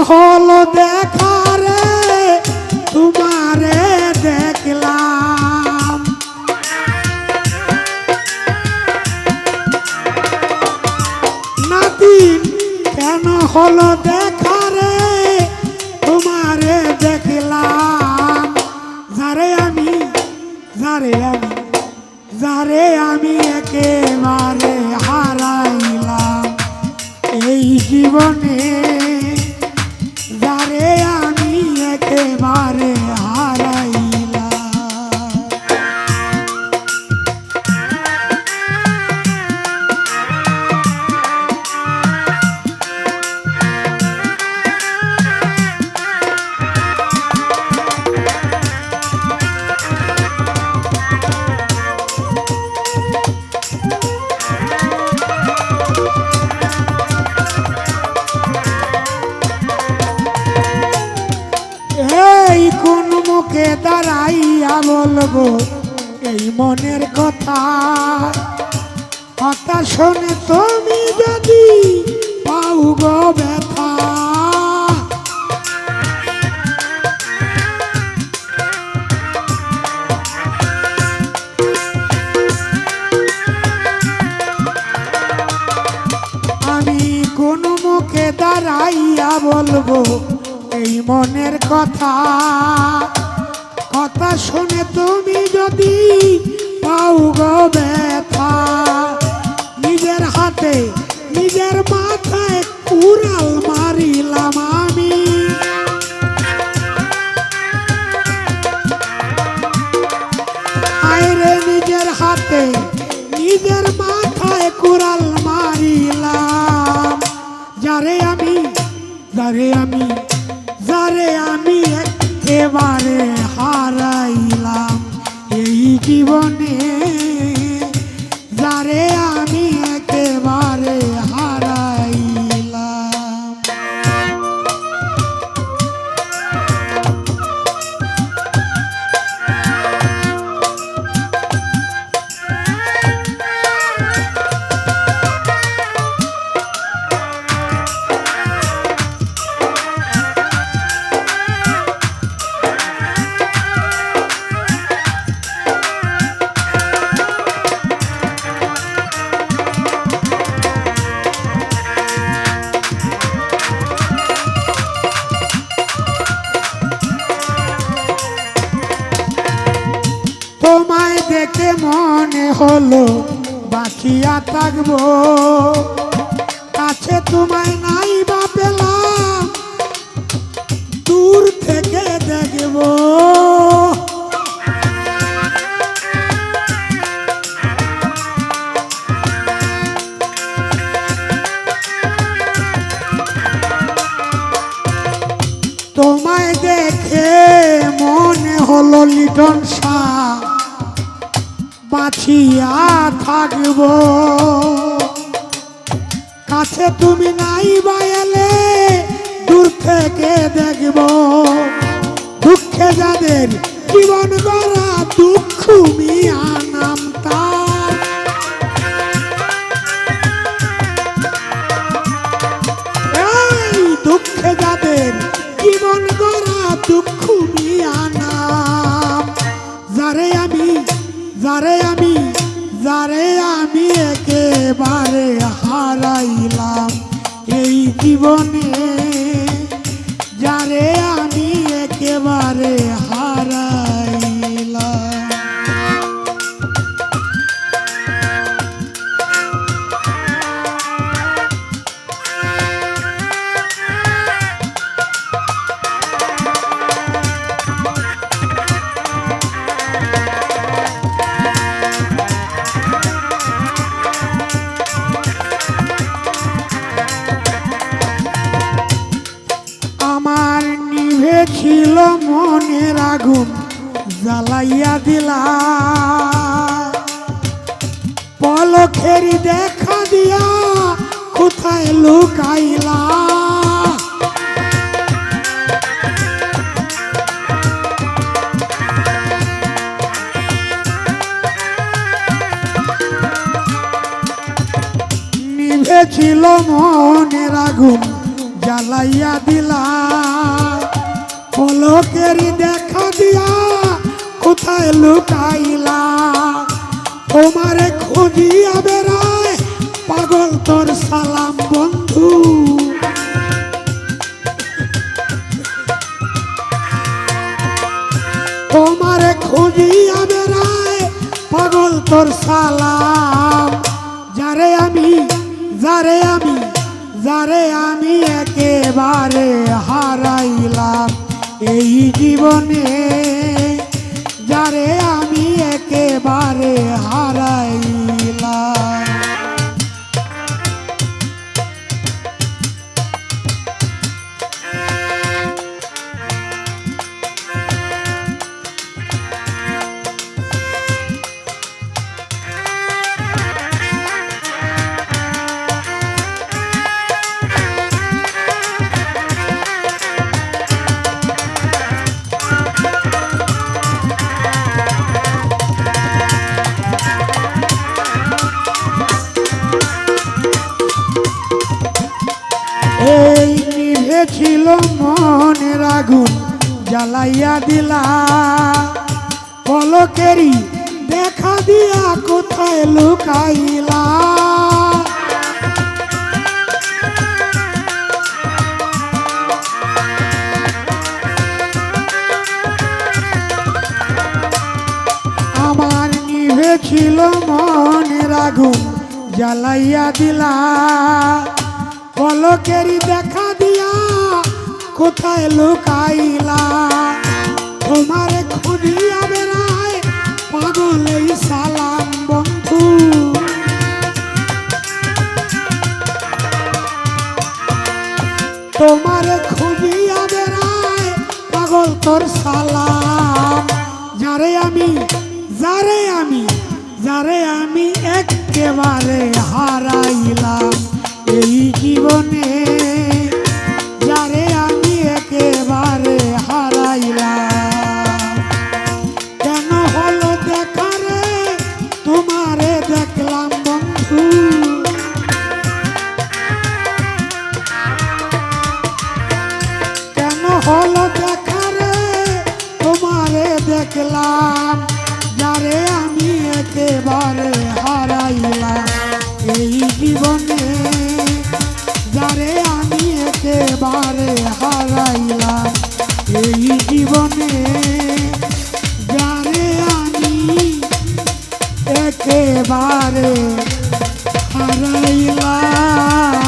হলো দেখা রে তোমারে দেখলাম, নাতিন কেন হলো দেখা রে তোমারে দেখলাম, যারে আমি একেবারে হারাইলাম এই জীবনে, যারে আমি একেবারে হারাইলাম। এই কোন মুখে দাঁড়াইয়া বলবো এই মনের কথা, কথা শোনে তুমি যদি পাও গো ব্যথা। আমি কোন মুখে দাঁড়াইয়া বলবো এই মনের কথা, কথা শুনে তুমি যদি পাও গো ব্যথা, নিজের হাতে নিজের মাথায় কুড়াল মারিলাম আমি, আইরে নিজের হাতে নিজের মাথায় কুড়াল মারিলাম, যারে আমি একেবারে হারাইলাম এই জীবনে, যারে আমি একেবারে হারাইলাম। তোমায় দেখে মনে হলো বাঁচিয়া থাকবো, কাছে তোমায় নাই বা পেলাম দূর থেকে দেখবো, তোমায় দেখে মনে হলো লিটন শাহ বাঁচিয়া থাকব, কাছে তুমি নাই বাইলে দূর থেকে দেখব, দুঃখে যাদের জীবন গড়া দুঃখ মিয়া নাম তার, এই দুঃখে যাদের জীবন গড়া দুঃখ মিয়া নাম, যারে আমি একেবারে হারাইলাম এই জীবনে, যারে আমি একেবারে হারাইলাম। ছিল মনের আগুন জ্বালাইয়া দিলা, পলকেরি দেখা দিয়া কোথায় লুকাইলা, নিভেছিল মনের আগুন জ্বালাইয়া দিলা পলকেরই দেখা দিয়া কোথায় লুকাইলা তোমারে খুঁজিয়া বেড়ায় পাগল তোর সালাম বন্ধু তোমারে খুঁজিয়া বেড়ায় পাগল তোর সালাম যারে আমি একেবারে হারাইলাম এই জীবনে যারে আমি একেবারে হারাইলাম এই নিভেছিল মনের আগুন জ্বালাইয়া দিলা পলকেরই দেখা দিয়া কোথায় লুকাইলা আমার নিভেছিল মনের আগুন জ্বালাইয়া দিলা পলকেরই দেখা দিয়া কোথায় লুকাইলা তোমারে খুঁজিয়া বেড়ায় পাগল এই সালাম বন্ধু তোমারে খুঁজিয়া বেড়ায় পাগল তোর সালাম যারে আমি একেবারে হারাইলাম এই জীবনে যারে আমি একেবারে হারাইলাম কেন হলো দেখা রে তোমারে দেখলাম বন্ধু কেন হলো দেখা রে তোমারে দেখলাম যারে আমি একেবারে হারাইলাম এই জীবনে যারে আমি একেবারে হারাইলাম এই জীবনে যারে আমি একেবারে হারাইলাম